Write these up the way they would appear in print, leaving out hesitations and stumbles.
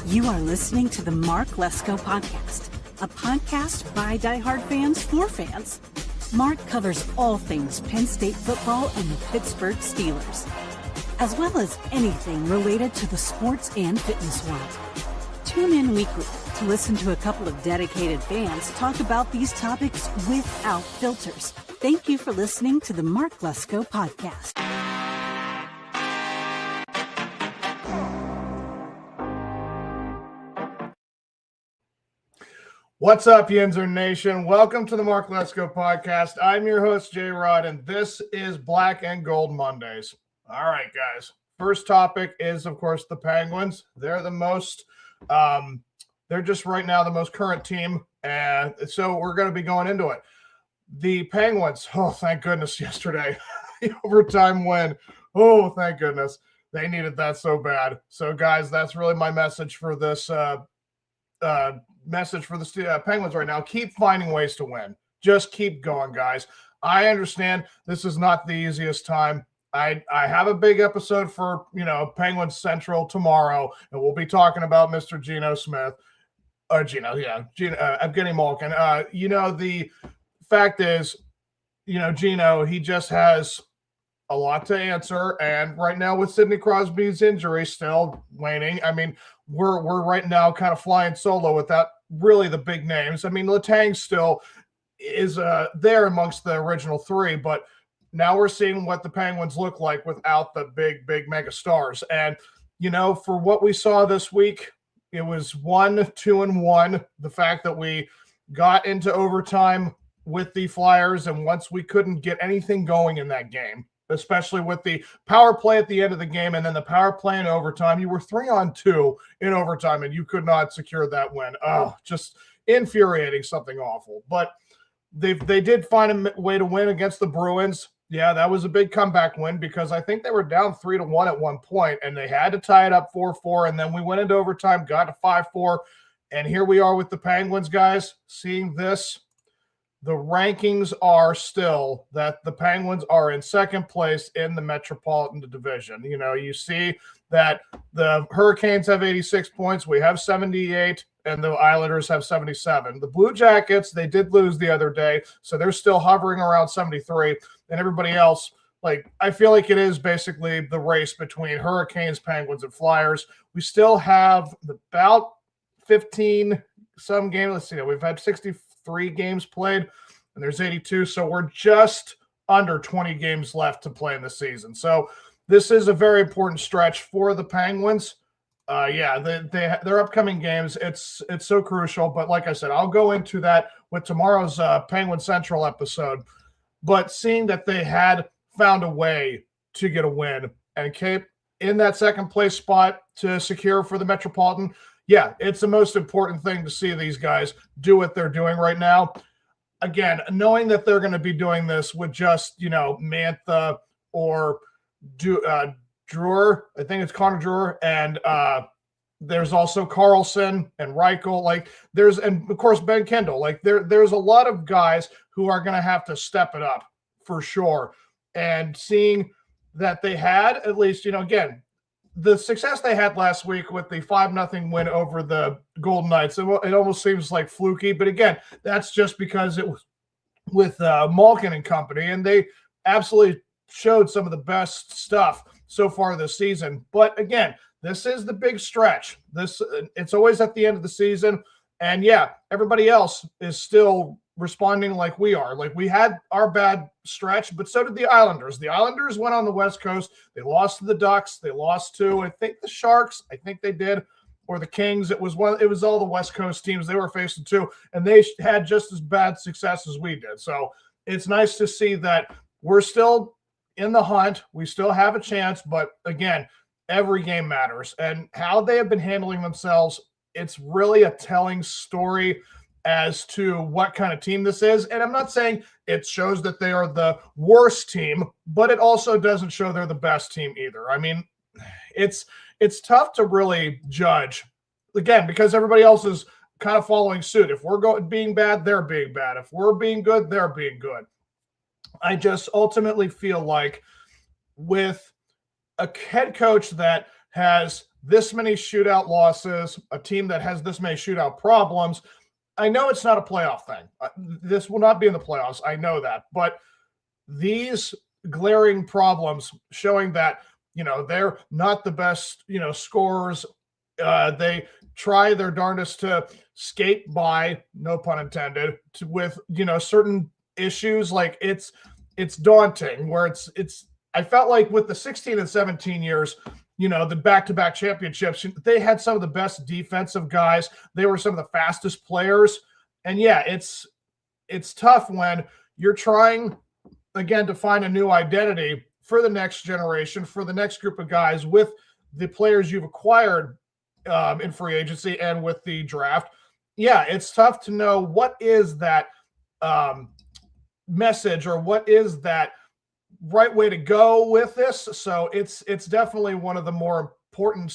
You are listening to the Mark Lesko Podcast, a podcast by diehard fans for fans. Mark covers all things Penn State football and the Pittsburgh Steelers, as well as anything related to the sports and fitness world. Tune in weekly to listen to a couple of dedicated fans talk about these topics without filters. Thank you for listening to the Mark Lesko Podcast. What's up, Yinzer Nation? Welcome to the Mark Lesko Podcast. I'm your host, J-Rod, and this is Black and Gold Mondays. All right, guys. First topic is, of course, the Penguins. They're the most, they're just right now the most current team, and so we're going to be going into it. The Penguins, oh, thank goodness, yesterday, the overtime win. Oh, thank goodness. They needed that so bad. So, guys, that's really my message for this Penguins right now. Keep finding ways to win. Just keep going, guys. I understand this is not the easiest time. I have a big episode for, Penguins Central tomorrow, and we'll be talking about Mr. Geno Smith. Evgeny Malkin. The fact is, Geno, he just has a lot to answer, and right now with Sidney Crosby's injury still waning, I mean, we're right now kind of flying solo without really the big names. I mean, Letang still is there amongst the original three, but now we're seeing what the Penguins look like without the big mega stars. And, for what we saw this week, it was 1-2-1. The fact that we got into overtime with the Flyers, and once we couldn't get anything going in that game, especially with the power play at the end of the game and then the power play in overtime. You were 3-on-2 in overtime, and you could not secure that win. Oh, just infuriating, something awful. But they did find a way to win against the Bruins. Yeah, that was a big comeback win because I think they were down 3-1 at one point, and they had to tie it up 4-4, and then we went into overtime, got to 5-4, and here we are with the Penguins, guys, seeing this. The rankings are still that the Penguins are in second place in the Metropolitan Division. You see that the Hurricanes have 86 points. We have 78, and the Islanders have 77. The Blue Jackets, they did lose the other day, so they're still hovering around 73. And everybody else, I feel like it is basically the race between Hurricanes, Penguins, and Flyers. We still have about 15 some games. Let's see, we've had 63 games played, and there's 82, so we're just under 20 games left to play in the season. So this is a very important stretch for the Penguins. Their upcoming games, it's so crucial. But like I said, I'll go into that with tomorrow's Penguin Central episode. But seeing that they had found a way to get a win and keep in that second place spot to secure for the Metropolitan, yeah, it's the most important thing to see these guys do what they're doing right now. Again, knowing that they're going to be doing this with just, Mantha or Drewer, I think it's Connor Drewer, and there's also Carlson and Reichel. And of course, Ben Kendall. There's a lot of guys who are going to have to step it up for sure. And seeing that they had, at least, again, the success they had last week with the 5-0 win over the Golden Knights, it almost seems like fluky. But again, that's just because it was with Malkin and company, and they absolutely showed some of the best stuff so far this season. But again, this is the big stretch. It's always at the end of the season. And yeah, everybody else is still responding like we are. We had our bad stretch, but so did the Islanders. The Islanders went on the West Coast. They lost to the Ducks. They lost to, I think, the Sharks. I think they did, or the Kings. It was all the West Coast teams they were facing too, and they had just as bad success as we did. So it's nice to see that we're still in the hunt. We still have a chance, but again, every game matters. And how they have been handling themselves, it's really a telling story as to what kind of team this is. And I'm not saying it shows that they are the worst team, but it also doesn't show they're the best team either. I mean, it's tough to really judge, again, because everybody else is kind of following suit. If we're being bad, they're being bad. If we're being good, they're being good. I just ultimately feel like with a head coach that has this many shootout losses, a team that has this many shootout problems. I know it's not a playoff thing. This will not be in the playoffs. I know that. But these glaring problems showing that, they're not the best, scorers. They try their darndest to skate by, no pun intended, with, certain issues. Like it's daunting where I felt like with the 16 and 17 years, the back-to-back championships, they had some of the best defensive guys. They were some of the fastest players. And yeah, it's tough when you're trying, again, to find a new identity for the next generation, for the next group of guys with the players you've acquired in free agency and with the draft. Yeah, it's tough to know what is that message or what is that right way to go with this. So it's definitely one of the more important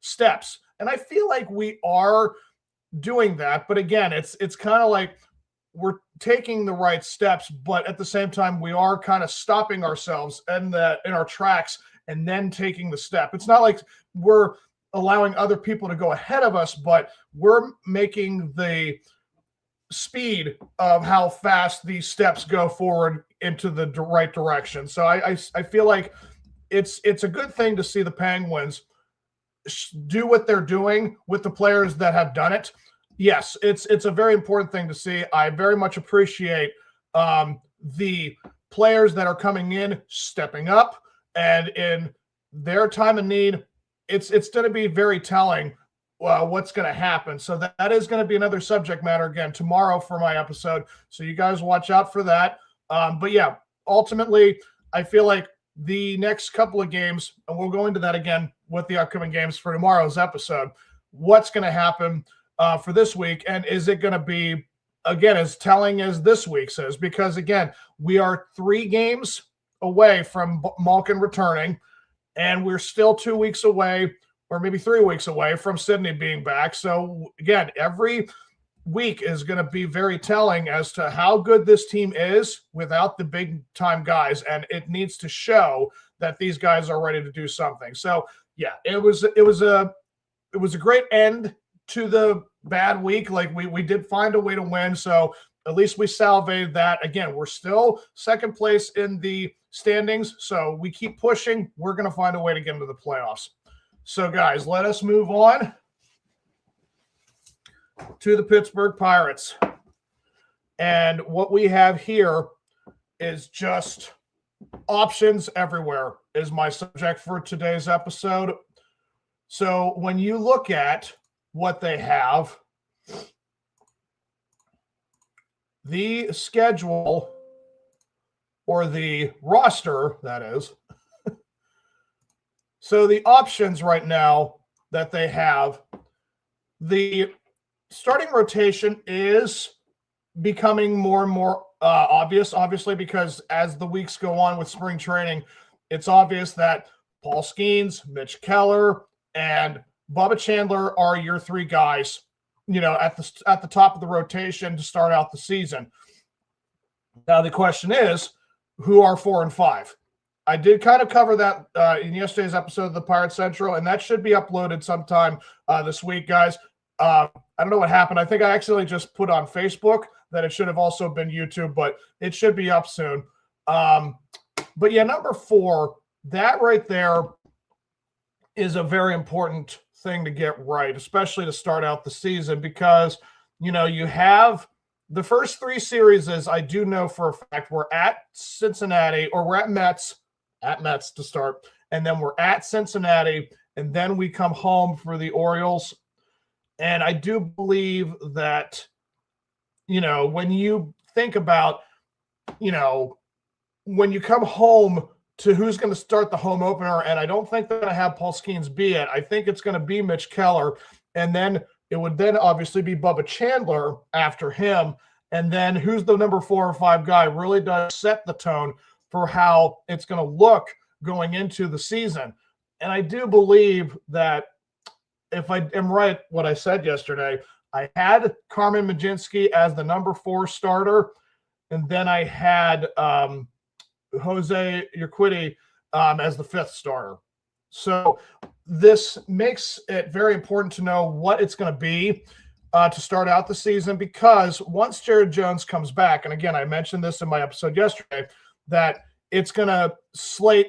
steps. And I feel like we are doing that. But again, it's kind of like we're taking the right steps, but at the same time, we are kind of stopping ourselves in our tracks and then taking the step. It's not like we're allowing other people to go ahead of us, but we're making the speed of how fast these steps go forward into the right direction. So I feel like it's a good thing to see the Penguins do what they're doing with the players that have done it. Yes, it's a very important thing to see. I very much appreciate the players that are coming in, stepping up, and in their time of need, it's going to be very telling what's going to happen. So that is going to be another subject matter again tomorrow for my episode. So you guys watch out for that. But yeah, ultimately, I feel like the next couple of games, and we'll go into that again with the upcoming games for tomorrow's episode, what's going to happen for this week, and is it going to be, again, as telling as this week's is? Because, again, we are 3 games away from Malkin returning, and we're still 2 weeks away, or maybe 3 weeks away from Sydney being back. So, again, every week is going to be very telling as to how good this team is without the big-time guys, and it needs to show that these guys are ready to do something. So, yeah, it was a great end to the bad week. Like we did find a way to win, so at least we salvaged that. Again, we're still second place in the standings, so we keep pushing. We're going to find a way to get into the playoffs. So, guys, let us move on to the Pittsburgh Pirates. And what we have here is just options everywhere is my subject for today's episode. So when you look at what they have, the schedule, or the roster, that is. So the options right now that they have, the starting rotation is becoming more and more obvious, obviously, because as the weeks go on with spring training, it's obvious that Paul Skeens, Mitch Keller, and Bubba Chandler are your 3 guys, at the top of the rotation to start out the season. Now the question is, who are 4 and 5? I did kind of cover that in yesterday's episode of the Pirate Central, and that should be uploaded sometime this week, guys. I don't know what happened. I think I accidentally just put on Facebook that it should have also been YouTube, but it should be up soon. But yeah, number 4, that right there is a very important thing to get right, especially to start out the season, because, you have the first 3 series, I do know for a fact, we're at Cincinnati, or we're at Mets to start, and then we're at Cincinnati, and then we come home for the Orioles. And I do believe that, when you think about, when you come home to who's going to start the home opener, and I don't think they're going to have Paul Skeens be it. I think it's going to be Mitch Keller, and then it would then obviously be Bubba Chandler after him, and then who's the number 4 or 5 guy really does set the tone for how it's going to look going into the season. And I do believe that, if I am right what I said yesterday, I had Carmen Majinski as the number 4 starter, and then I had Jose Urquidy as the 5th starter. So this makes it very important to know what it's going to be to start out the season, because once Jared Jones comes back, and again, I mentioned this in my episode yesterday, that it's going to slate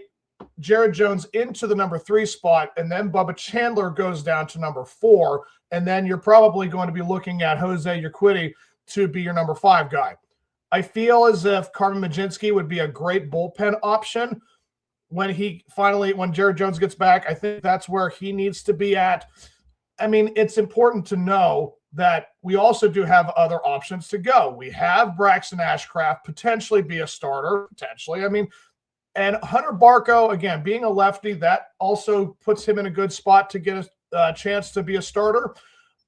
Jared Jones into the number 3 spot, and then Bubba Chandler goes down to number 4, and then you're probably going to be looking at Jose Urquidy to be your number 5 guy. I feel as if Carmen Majinski would be a great bullpen option when Jared Jones gets back. I think that's where he needs to be at. I mean, it's important to know that we also do have other options to go. We have Braxton Ashcraft potentially be a starter, potentially. I mean, and Hunter Barco, again, being a lefty, that also puts him in a good spot to get a chance to be a starter.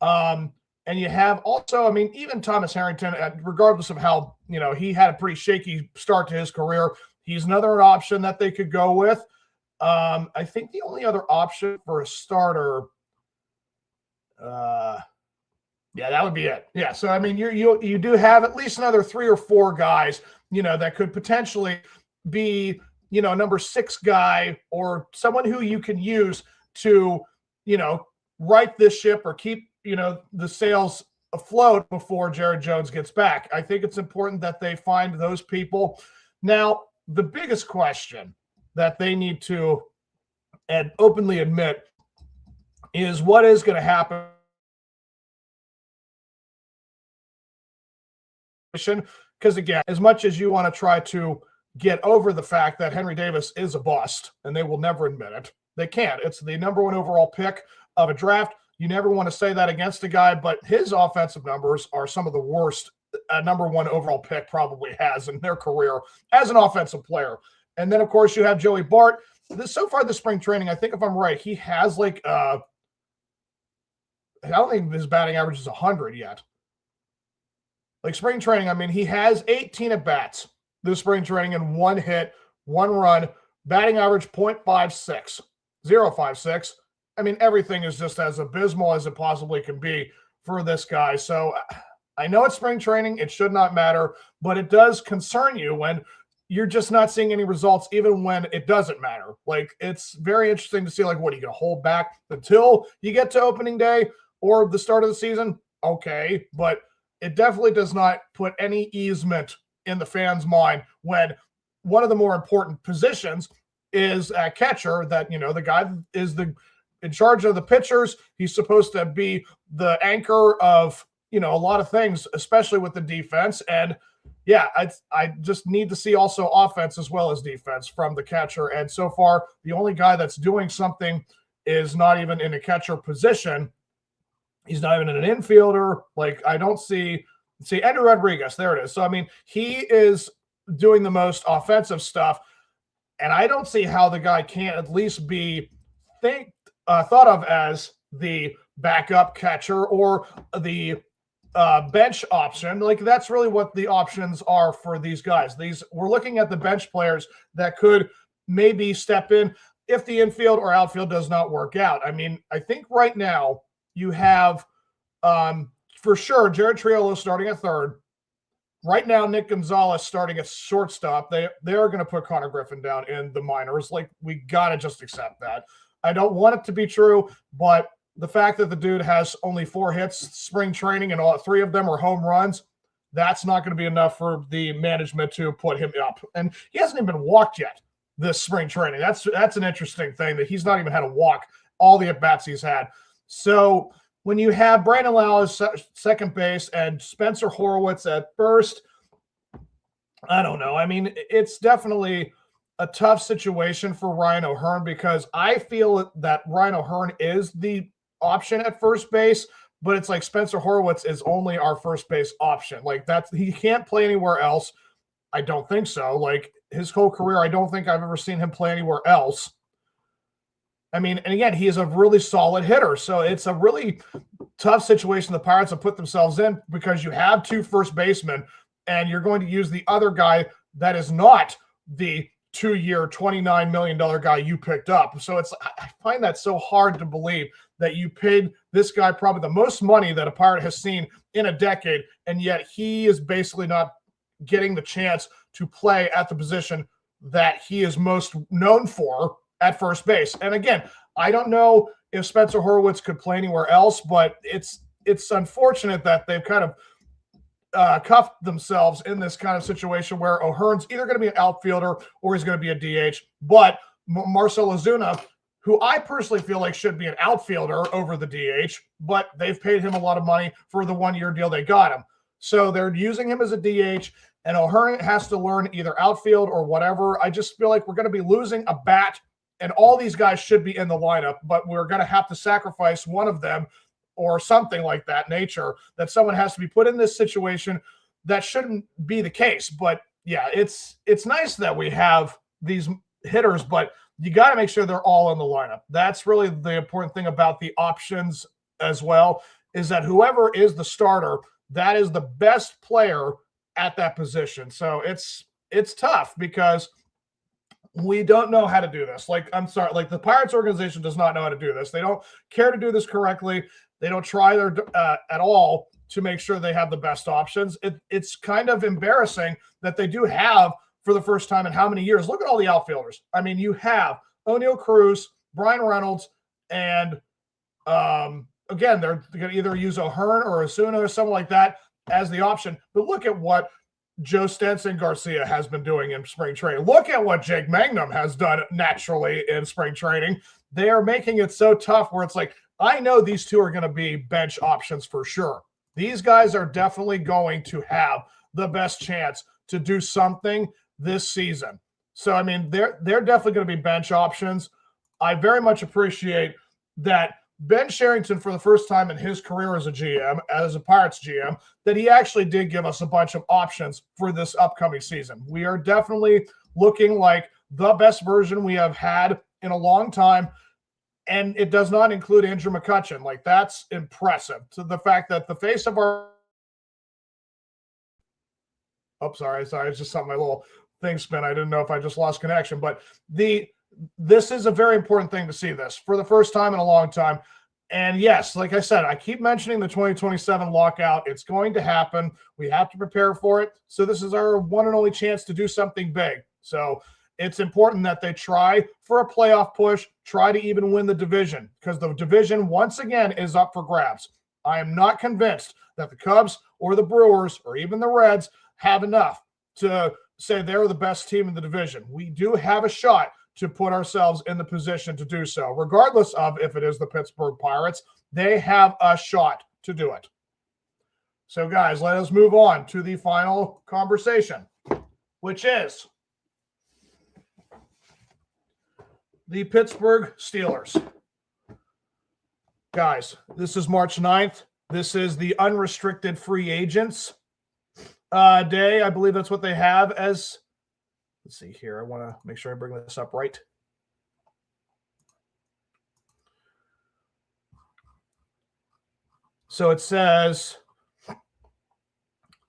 And you have also, I mean, even Thomas Harrington, regardless of how, he had a pretty shaky start to his career, he's another option that they could go with. I think the only other option for a starter, that would be it. Yeah, so I mean, you do have at least another 3 or 4 guys, that could potentially be, number 6 guy, or someone who you can use to, right this ship or keep, the sails afloat before Jared Jones gets back. I think it's important that they find those people. Now, the biggest question that they need to openly admit is what is going to happen. Because again, as much as you want to try to get over the fact that Henry Davis is a bust, and they will never admit it, they can't. It's the number 1 overall pick of a draft. You never want to say that against a guy, but his offensive numbers are some of the worst a number 1 overall pick probably has in their career as an offensive player. And then, of course, you have Joey Bart. So far this spring training, I think if I'm right, he has I don't think his batting average is 100 yet. Spring training, I mean, he has 18 at-bats this spring training and 1 hit, 1 run, batting average .56, 0.56. I mean, everything is just as abysmal as it possibly can be for this guy. So I know it's spring training. It should not matter, but it does concern you when you're just not seeing any results, even when it doesn't matter. It's very interesting to see, what are you going to hold back until you get to opening day or the start of the season? Okay, but it definitely does not put any easement in the fans' mind when one of the more important positions is a catcher, that, the guy is in charge of the pitchers. He's supposed to be the anchor of, a lot of things, especially with the defense. And yeah, I just need to see also offense as well as defense from the catcher. And so far, the only guy that's doing something is not even in a catcher position. He's not even an infielder. I don't see Andrew Rodriguez. There it is. So, I mean, he is doing the most offensive stuff. And I don't see how the guy can't at least be thought of as the backup catcher or the bench option. That's really what the options are for these guys. We're looking at the bench players that could maybe step in if the infield or outfield does not work out. I mean, I think right now you have for sure Jared Triolo starting at third. Right now, Nick Gonzalez starting at shortstop. They are going to put Connor Griffin down in the minors. We got to just accept that. I don't want it to be true, but the fact that the dude has only 4 hits spring training and all 3 of them are home runs, that's not going to be enough for the management to put him up. And he hasn't even been walked yet this spring training. That's an interesting thing, that he's not even had a walk all the at-bats he's had. So when you have Brandon Lau as second base and Spencer Horwitz at first, I don't know. I mean, it's definitely a tough situation for Ryan O'Hearn, because I feel that Ryan O'Hearn is the option at first base, but it's Spencer Horwitz is only our first base option. He can't play anywhere else. I don't think so. His whole career, I don't think I've ever seen him play anywhere else. I mean, and again, he is a really solid hitter. So it's a really tough situation the Pirates have put themselves in, because you have 2 first basemen and you're going to use the other guy that is not the 2-year, $29 million guy you picked up. So I find that so hard to believe that you paid this guy probably the most money that a Pirate has seen in a decade, and yet he is basically not getting the chance to play at the position that he is most known for at first base. And again, I don't know if Spencer Horwitz could play anywhere else, but it's unfortunate that they've kind of cuffed themselves in this kind of situation where O'Hearn's either going to be an outfielder or he's going to be a DH. But Marcell Ozuna, who I personally feel like should be an outfielder over the DH, but they've paid him a lot of money for the 1-year deal they got him. So they're using him as a DH, and O'Hearn has to learn either outfield or whatever. I just feel like we're going to be losing a bat, and all these guys should be in the lineup, but we're going to have to sacrifice one of them or something like that nature, that someone has to be put in this situation. That shouldn't be the case. But yeah, it's nice that we have these hitters, but you got to make sure they're all in the lineup. That's really the important thing about the options as well, is that whoever is the starter, that is the best player at that position. So it's tough because we don't know how to do this. Like, I'm sorry, like the Pirates organization does not know how to do this. They don't care to do this correctly. They don't try their at all to make sure they have the best options. It's kind of embarrassing that they do have, for the first time in how many years, look at all the outfielders. I mean, you have O'Neal Cruz, Brian Reynolds, and again, they're going to either use O'Hearn or Ozuna or something like that as the option. But look at what Joe Stenson Garcia has been doing in spring training. Look at what Jake Mangum has done naturally in spring training. They are making it so tough where it's like, I know these two are going to be bench options for sure. These guys are definitely going to have the best chance to do something this season. So, I mean, they're definitely going to be bench options. I very much appreciate that Ben Sherrington, for the first time in his career as a GM, as a Pirates GM, that he actually did give us a bunch of options for this upcoming season. We are definitely looking like the best version we have had in a long time. And it does not include Andrew McCutchen. Like, that's impressive. To the fact that the face of our – oh, sorry. It's just something, my little thing spin. I didn't know if I just lost connection. But this is a very important thing to see this for the first time in a long time. And yes, like I said, I keep mentioning the 2027 lockout. It's going to happen. We have to prepare for it. So this is our one and only chance to do something big. So it's important that they try for a playoff push, try to even win the division, because the division, once again, is up for grabs. I am not convinced that the Cubs or the Brewers or even the Reds have enough to say they're the best team in the division. We do have a shot to put ourselves in the position to do so. Regardless of if it is the Pittsburgh Pirates, they have a shot to do it. So, guys, let us move on to the final conversation, which is the Pittsburgh Steelers. Guys, this is March 9th. This is the unrestricted free agents day. I believe that's what they have as, let's see here. I want to make sure I bring this up right. So it says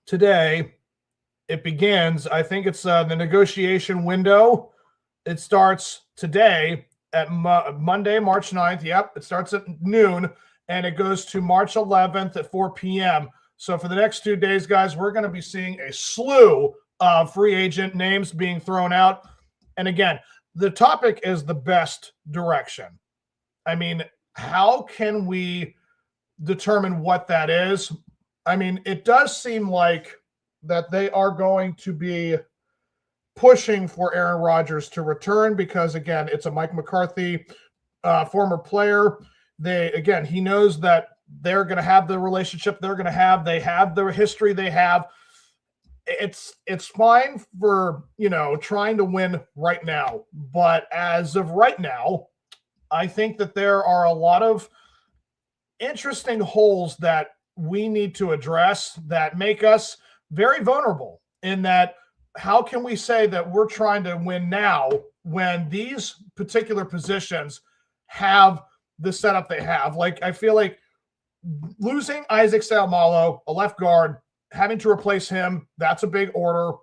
today it begins. I think it's the negotiation window. It starts today at Monday, March 9th. Yep, it starts at noon, and it goes to March 11th at 4 p.m. So for the next 2 days, guys, we're going to be seeing a slew of free agent names being thrown out. And again, the topic is the best direction. I mean, how can we determine what that is? I mean, it does seem like that they are going to be pushing for Aaron Rodgers to return because, again, it's a Mike McCarthy former player. He knows that they're going to have the relationship they're going to have. They have the history they have. It's fine for, trying to win right now. But as of right now, I think that there are a lot of interesting holes that we need to address that make us very vulnerable in that. How can we say that we're trying to win now when these particular positions have the setup they have? Like, I feel like losing Isaac Seumalo, a left guard, having to replace him, that's a big order.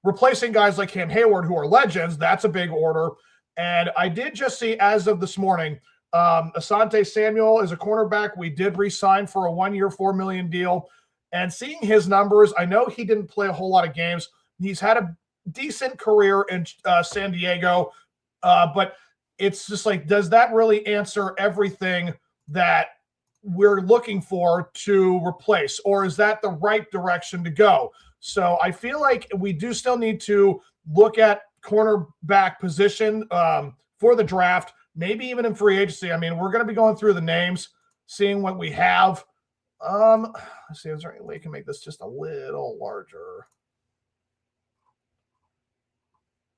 Replacing guys like Cam Hayward, who are legends, that's a big order. And I did just see, as of this morning, Asante Samuel is a cornerback. We did re-sign for a 1-year, $4 million deal. And seeing his numbers, I know he didn't play a whole lot of games. He's had a decent career in San Diego, but it's just like, does that really answer everything that we're looking for to replace, or is that the right direction to go? So I feel like we do still need to look at cornerback position for the draft, maybe even in free agency. I mean, we're going to be going through the names, seeing what we have. Let's see, is there any way you can make this just a little larger?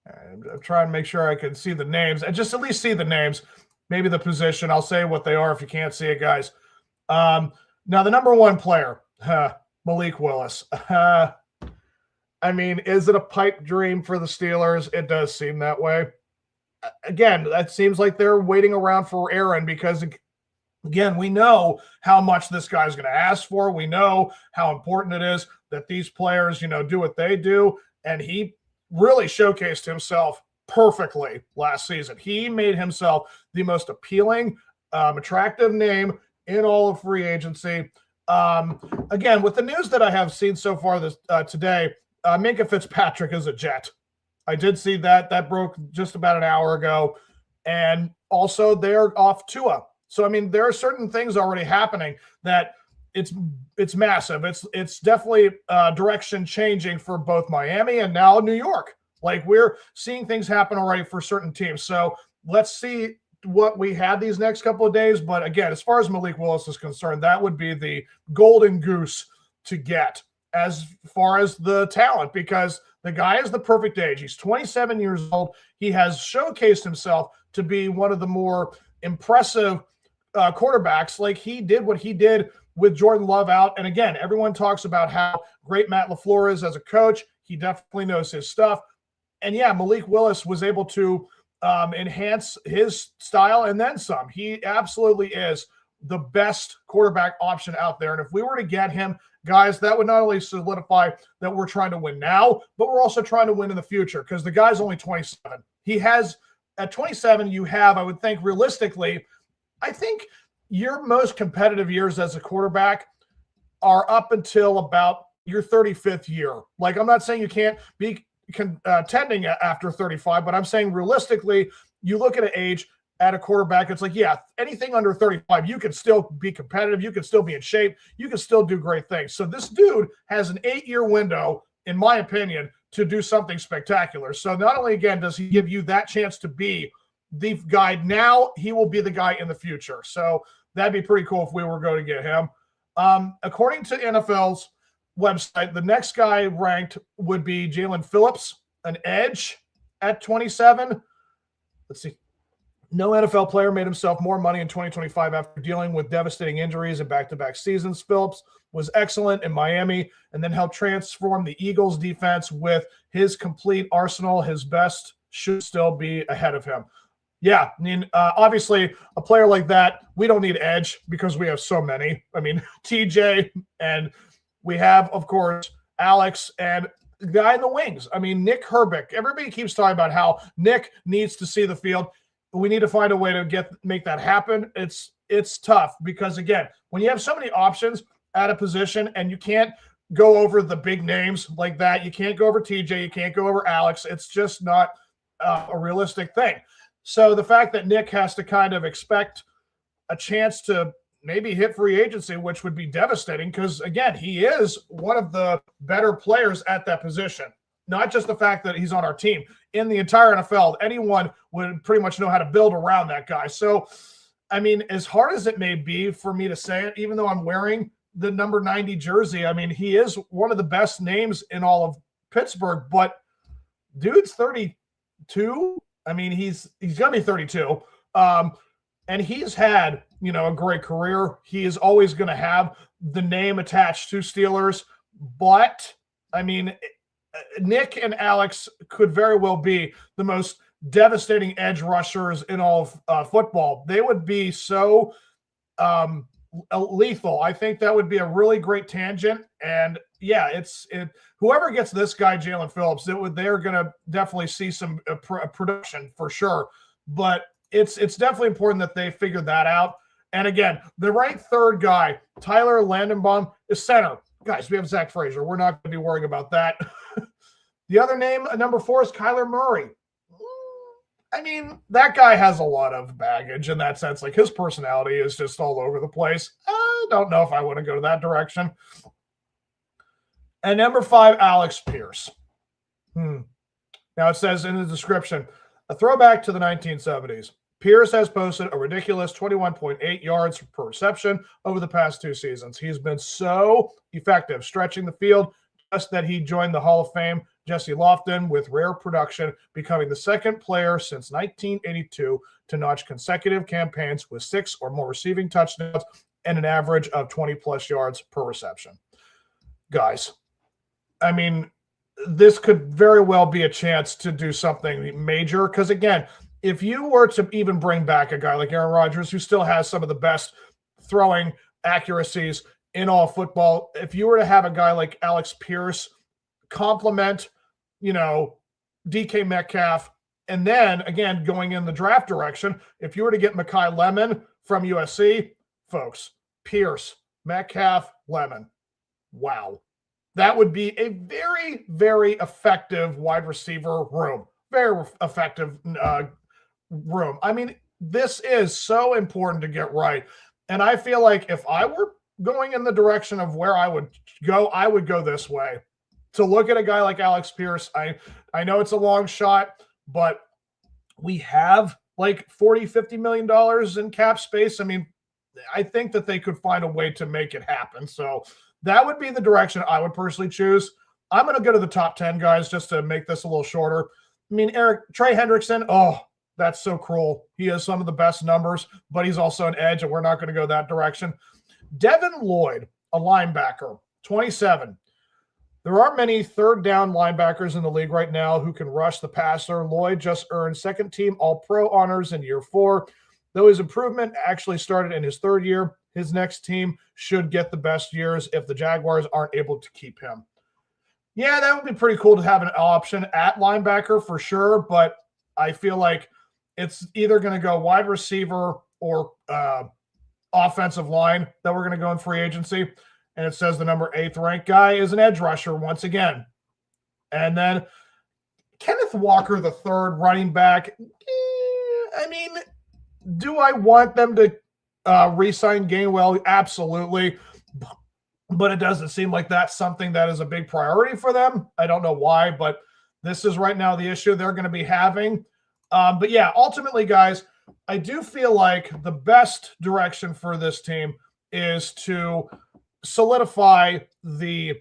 And I'm trying to make sure I can see the names and just at least see the names, maybe the position. I'll say what they are if you can't see it, guys. Now, the number one player, Malik Willis. I mean, is it a pipe dream for the Steelers? It does seem that way. Again, that seems like they're waiting around for Aaron because, again, we know how much this guy's going to ask for. We know how important it is that these players, do what they do. And he really showcased himself perfectly last season. He made himself the most appealing, attractive name in all of free agency. Again, with the news that I have seen so far today, Minkah Fitzpatrick is a Jet. I did see that. That broke just about an hour ago. And also they're off Tua. So, I mean, there are certain things already happening that it's massive. It's definitely direction changing for both Miami and now New York. Like, we're seeing things happen already for certain teams. So let's see what we have these next couple of days. But again, as far as Malik Willis is concerned, that would be the golden goose to get as far as the talent, because the guy is the perfect age. He's 27 years old. He has showcased himself to be one of the more impressive quarterbacks. Like, he did what he did with Jordan Love out. And again, everyone talks about how great Matt LaFleur is as a coach. He definitely knows his stuff. And yeah, Malik Willis was able to enhance his style and then some. He absolutely is the best quarterback option out there. And if we were to get him, guys, that would not only solidify that we're trying to win now, but we're also trying to win in the future, because the guy's only 27. He has, at 27, you have, I would think realistically, I think your most competitive years as a quarterback are up until about your 35th year. Like, I'm not saying you can't be contending after 35, but I'm saying realistically, you look at an age at a quarterback, it's like, yeah, anything under 35, you can still be competitive, you can still be in shape, you can still do great things. So this dude has an 8-year window, in my opinion, to do something spectacular. So not only, again, does he give you that chance to be the guy now, he will be the guy in the future. So that'd be pretty cool if we were going to get him. According to NFL's website, the next guy ranked would be Jalen Phillips, an edge at 27. Let's see. No NFL player made himself more money in 2025 after dealing with devastating injuries in back-to-back seasons. Phillips was excellent in Miami and then helped transform the Eagles' defense with his complete arsenal. His best should still be ahead of him. Yeah, I mean, obviously, a player like that, we don't need edge because we have so many. I mean, TJ, and we have, of course, Alex and the guy in the wings. I mean, Nick Herbig. Everybody keeps talking about how Nick needs to see the field. We need to find a way to make that happen. It's tough because, again, when you have so many options at a position and you can't go over the big names like that, you can't go over TJ, you can't go over Alex. It's just not a realistic thing. So the fact that Nick has to kind of expect a chance to maybe hit free agency, which would be devastating because, again, he is one of the better players at that position. Not just the fact that he's on our team. In the entire NFL, anyone would pretty much know how to build around that guy. So, I mean, as hard as it may be for me to say it, even though I'm wearing the number 90 jersey, I mean, he is one of the best names in all of Pittsburgh, but dude's 32. I mean, he's going to be 32. And he's had, a great career. He is always going to have the name attached to Steelers. But, I mean, Nick and Alex could very well be the most devastating edge rushers in all of football. They would be so lethal. I think that would be a really great tangent. And yeah, whoever gets this guy, Jalen Phillips, they're going to definitely see some production for sure. But it's definitely important that they figure that out. And again, the ranked third guy, Tyler Landenbaum, is center. Guys, we have Zach Frazier. We're not going to be worrying about that. The other name, number 4, is Kyler Murray. I mean, that guy has a lot of baggage in that sense. Like his personality is just all over the place. I don't know if I want to go to that direction. And number 5, Alex Pierce. Now it says in the description, a throwback to the 1970s. Pierce has posted a ridiculous 21.8 yards per reception over the past 2 seasons. He's been so effective stretching the field, just that he joined the Hall of Fame Jesse Lofton with rare production, becoming the second player since 1982 to notch consecutive campaigns with 6 or more receiving touchdowns and an average of 20-plus yards per reception. Guys, I mean, this could very well be a chance to do something major because, again, if you were to even bring back a guy like Aaron Rodgers, who still has some of the best throwing accuracies in all football, if you were to have a guy like Alex Pierce complement, DK Metcalf, and then, again, going in the draft direction, if you were to get Mekhi Lemon from USC, folks, Pierce, Metcalf, Lemon, wow. That would be a very, very effective wide receiver room. Very effective room. I mean, this is so important to get right. And I feel like if I were going in the direction of where I would go this way. To look at a guy like Alex Pierce, I know it's a long shot, but we have like $40-50 million in cap space. I mean, I think that they could find a way to make it happen. So that would be the direction I would personally choose. I'm going to go to the top 10 guys just to make this a little shorter. I mean, Trey Hendrickson, that's so cruel. He has some of the best numbers, but he's also an edge, and we're not going to go that direction. Devin Lloyd, a linebacker, 27. There are many third down linebackers in the league right now who can rush the passer. Lloyd just earned second-team All-Pro honors in year 4. Though his improvement actually started in his 3rd year, his next team should get the best years if the Jaguars aren't able to keep him. Yeah, that would be pretty cool to have an option at linebacker for sure, but I feel like it's either going to go wide receiver or offensive line that we're going to go in free agency. And it says the number 8th ranked guy is an edge rusher once again. And then Kenneth Walker, the 3rd running back. I mean, do I want them to re-sign Gainwell? Absolutely. But it doesn't seem like that's something that is a big priority for them. I don't know why, but this is right now the issue they're going to be having. But yeah, ultimately, guys, I do feel like the best direction for this team is to solidify the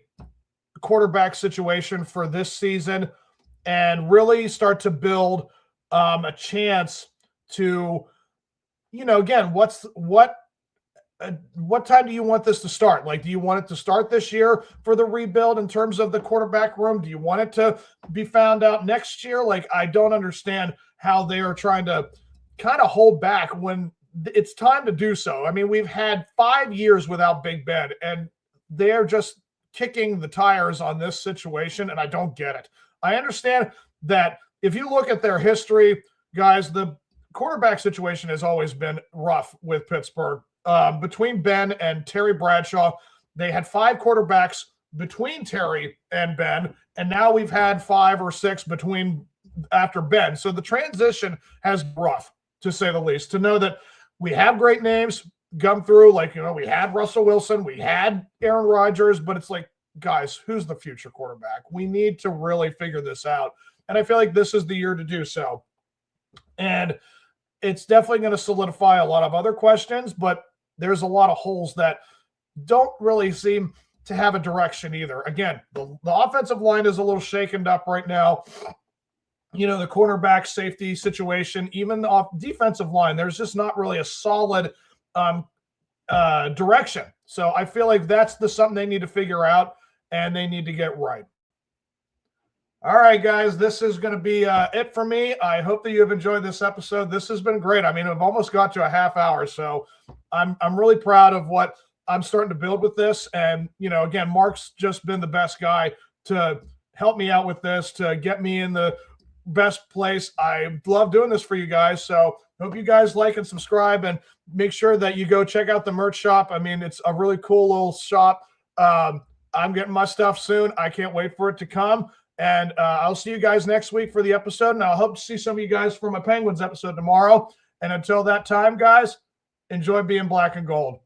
quarterback situation for this season and really start to build a chance to, again, what time do you want this to start? Like, do you want it to start this year for the rebuild in terms of the quarterback room? Do you want it to be found out next year? Like, I don't understand how they are trying to kind of hold back when it's time to do so. I mean, we've had 5 years without Big Ben, and they're just kicking the tires on this situation, and I don't get it. I understand that if you look at their history, guys, the quarterback situation has always been rough with Pittsburgh. Between Ben and Terry Bradshaw, they had 5 quarterbacks between Terry and Ben, and now we've had 5 or 6 between after Ben. So the transition has been rough, to say the least. To know that we have great names come through, like, we had Russell Wilson, we had Aaron Rodgers, but it's like, guys, who's the future quarterback? We need to really figure this out. And I feel like this is the year to do so. And it's definitely going to solidify a lot of other questions, but there's a lot of holes that don't really seem to have a direction either. Again, the offensive line is a little shaken up right now. The cornerback safety situation, even the defensive line, there's just not really a solid direction. So I feel like that's something they need to figure out, and they need to get right. All right, guys, this is going to be it for me. I hope that you have enjoyed this episode. This has been great. I mean, I've almost got to a half hour, so I'm really proud of what I'm starting to build with this. And, again, Mark's just been the best guy to help me out with this, to get me in the best place. I love doing this for you guys. So hope you guys like and subscribe, and make sure that you go check out the merch shop. I mean, it's a really cool little shop. I'm getting my stuff soon. I can't wait for it to come. And I'll see you guys next week for the episode. And I hope to see some of you guys for my Penguins episode tomorrow. And until that time, guys, enjoy being black and gold.